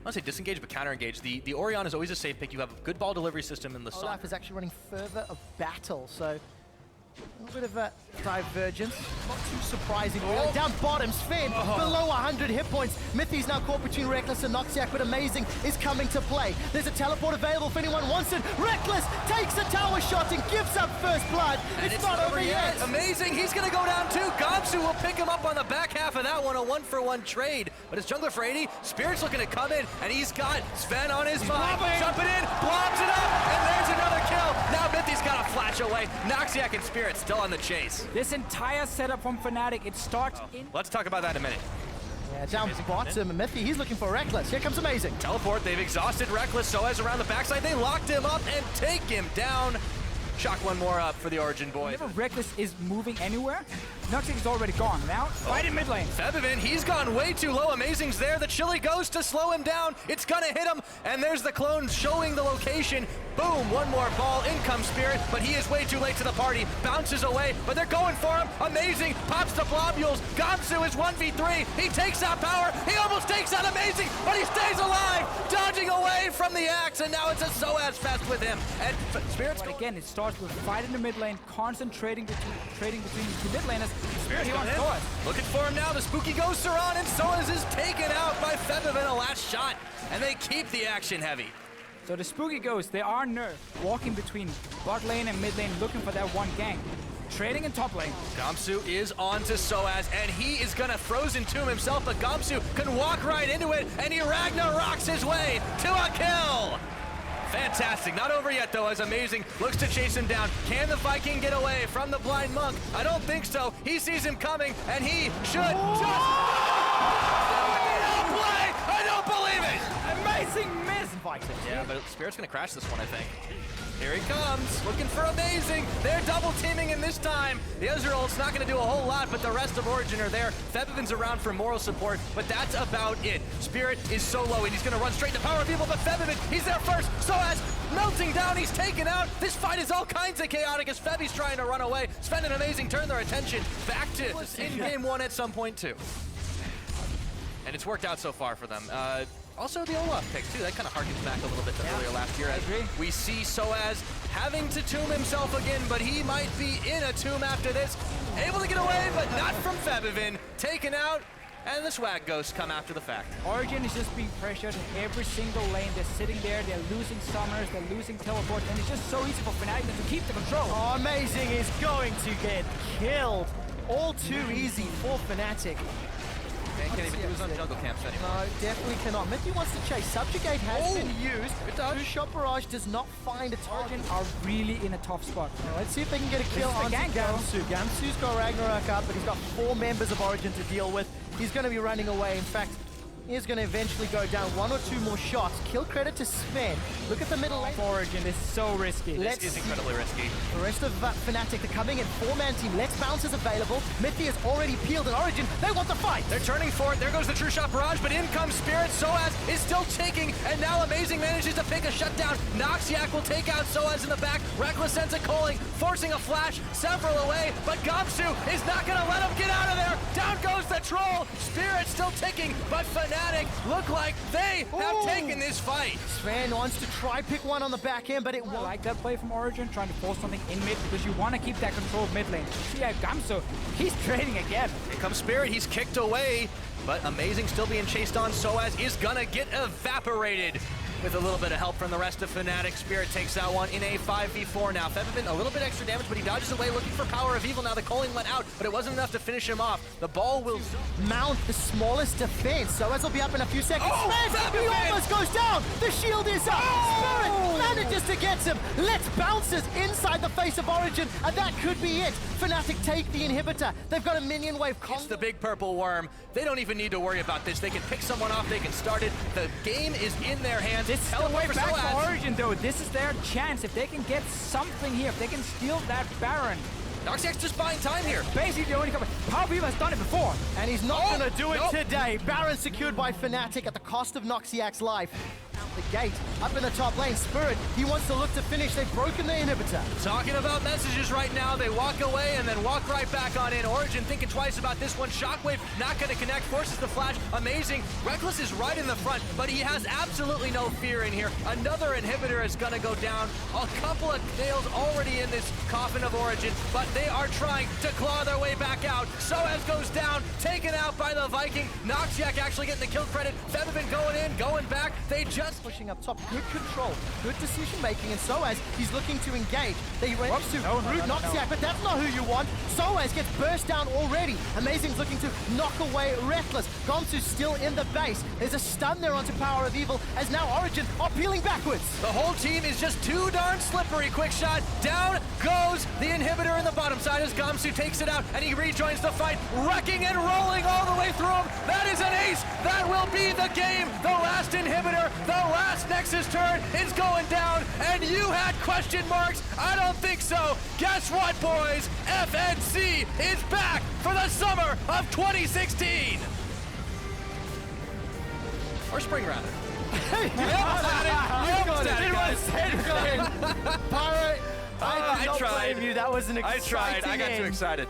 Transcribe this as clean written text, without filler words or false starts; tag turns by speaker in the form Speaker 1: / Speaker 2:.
Speaker 1: I want to say disengage, but counter-engage. The Orion is always a safe pick. You have a good ball delivery system in the
Speaker 2: Olaf is actually running further of battle, so a little bit of a divergence. Not too surprising. Really. Down bottom, Sven, below 100 hit points. Mithy's now caught between Reckless and Noxiac, but Amazing is coming to play. There's a teleport available if anyone wants it. Reckless takes a tower shot and gives up first blood.
Speaker 1: And it's not over yet. Amazing, he's going to go down too. Gamsu will pick him up on the back half of that one, a 1-for-1 trade. But it's jungler for 80. Spirit's looking to come in, and he's got Sven on his behind. Jumping in, blobs it up, and there's another kill. Now Mithy's got a flash away. Noxiac and Spirit still on the chase.
Speaker 3: This entire setup from Fnatic, it starts in...
Speaker 1: Let's talk about that in a minute.
Speaker 2: Yeah, down bottom, Mithy, he's looking for Reckless. Here comes Amazing.
Speaker 1: Teleport, they've exhausted Reckless, Soaz around the backside. They locked him up and take him down. Shock one more up for the Origen boys.
Speaker 3: Whenever Reckless is moving anywhere, Noxiac is already gone. Now, right in mid lane.
Speaker 1: Febivin, he's gone way too low. Amazing's there. The Chili goes to slow him down. It's gonna hit him, and there's the clone showing the location. Boom, one more ball. In comes Spirit, but he is way too late to the party. Bounces away, but they're going for him. Amazing, pops the globules. Gamsu is 1v3. He takes out power. He almost takes out Amazing, but he stays alive. Dodging away from the axe, and now it's a Soaz fest with him. And Spirit's
Speaker 3: But again, it starts with fight in the mid lane, concentrating trading between the two mid laners. Spirit, he wants Soaz.
Speaker 1: Looking for him now. The spooky ghosts are on, and Soaz is taken out by Febivin, a last shot, and they keep the action heavy.
Speaker 3: So the spooky ghosts, they are nerfed, walking between bot lane and mid lane, looking for that one gank. Trading in top lane.
Speaker 1: Gamsu is on to Soaz, and he is gonna Frozen Tomb himself, but Gamsu can walk right into it, and he Ragnaroks his way to a kill! Fantastic. Not over yet, though, as Amazing looks to chase him down. Can the Viking get away from the Blind Monk? I don't think so. He sees him coming, and he should just... play! I don't believe it!
Speaker 3: Amazing miss!
Speaker 1: Yeah, but Spirit's gonna crash this one, I think. Here he comes, looking for Amazing. They're double teaming in this time. The Ezreal's not gonna do a whole lot, but the rest of Origen are there. Febivin's around for moral support, but that's about it. Spirit is so low, and he's gonna run straight to Power of Evil, but Febivin, he's there first. Soaz melting down, he's taken out. This fight is all kinds of chaotic as Febi's trying to run away. Sven and Amazing turn their attention back to in game one at some point too. And it's worked out so far for them. Also the Olaf pick too, that kind of harkens back a little bit to earlier last year. We see Soaz having to tomb himself again, but he might be in a tomb after this. Able to get away, but not from Febivin. Taken out, and the Swag Ghosts come after the fact.
Speaker 3: Origen is just being pressured in every single lane. They're sitting there, they're losing summoners, they're losing teleports, and it's just so easy for Fnatic to keep the control.
Speaker 2: Oh, Amazing is going to get killed. All too easy for Fnatic.
Speaker 1: Can't even do his own jungle camps anymore.
Speaker 2: No, definitely cannot. Mithy wants to chase. Subjugate has been used. Two-shot barrage does not find a target.
Speaker 3: Origen are really in a tough spot.
Speaker 2: Let's see if they can get a kill on Gamsu. Gamsu's got Ragnarok up, but he's got 4 members of Origen to deal with. He's going to be running away. In fact, he's going to eventually go down 1 or 2 more shots. Kill credit to Sven. Look at the middle lane.
Speaker 3: Origen is so risky.
Speaker 1: This is incredibly risky.
Speaker 2: The rest of Fnatic are coming in 4-man team. Let's Bounce is available. Mithy has already peeled at Origen. They want the fight.
Speaker 1: They're turning for it. There goes the True Shot Barrage, but in comes Spirit. Soaz is still taking, and now Amazing manages to pick a shutdown. Noxiac will take out Soaz in the back. Reckless sends a calling, forcing a flash several away, but Gamsu is not going to let him get out of there. Down goes the Troll. Spirit still ticking, but Fnatic look like they have taken this fight.
Speaker 2: Sven wants to try pick one on the back end, but it won't.
Speaker 3: I like that play from Origen, trying to force something in mid because you want to keep that control of mid lane. See, Gamsu, he's trading again.
Speaker 1: Here comes Spirit, he's kicked away, but Amazing still being chased on. Soaz is gonna get evaporated. With a little bit of help from the rest of Fnatic, Spirit takes that one in a 5v4 now. Febivin, a little bit extra damage, but he dodges away looking for Power of Evil. Now the calling went out, but it wasn't enough to finish him off. The ball will
Speaker 2: mount the smallest defense. Soaz will be up in a few seconds.
Speaker 1: Oh,
Speaker 2: he almost goes down. The shield is up. Spirit manages to get him. Let's Bounces inside the face of Origen, and that could be it. Fnatic take the inhibitor. They've got a minion wave.
Speaker 1: It's the big purple worm. They don't even need to worry about this. They can pick someone off. They can start it. The game is in their hands.
Speaker 3: This is the way back for Origen, though. This is their chance. If they can get something here, if they can steal that Baron.
Speaker 1: Noxiac's just buying time here.
Speaker 3: Basically, the only cover. Power of Evil has done it before.
Speaker 2: And he's not going to do it today. Baron secured by Fnatic at the cost of Noxiac's life. out the gate. Up in the top lane, Spirit, he wants to look to finish. They've broken the inhibitor.
Speaker 1: Talking about messages right now, they walk away and then walk right back on in. Origen thinking twice about this one. Shockwave not going to connect, forces the flash. Amazing. Reckless is right in the front, but he has absolutely no fear in here. Another inhibitor is going to go down. A couple of nails already in this coffin of Origen, but they are trying to claw their way back out. Soaz goes down, taken out by the Viking. Noxiac actually getting the kill credit. Febvin going in, going back. They just
Speaker 2: pushing up top. Good control, good decision making, and Soaz, he's looking to engage. They went to root Noxiac, but that's not who you want. Soaz gets burst down already. Amazing's looking to knock away Reckless. Gomsu's still in the base. There's a stun there onto Power of Evil, as now Origen are peeling backwards.
Speaker 1: The whole team is just too darn slippery. Quick shot, down goes the inhibitor in the bottom side as Gomsu takes it out and he rejoins the fight, wrecking and rolling all the way through him. That is an ace. That will be the game. The last inhibitor, the last Nexus turn is going down, and you had question marks? I don't think so. Guess what, boys? FNC is back for the summer of 2016. Or spring, rather.
Speaker 2: Pyro, I did not
Speaker 1: tried.
Speaker 2: blame you. That was an exciting
Speaker 1: I tried. I got too
Speaker 2: end.
Speaker 1: excited.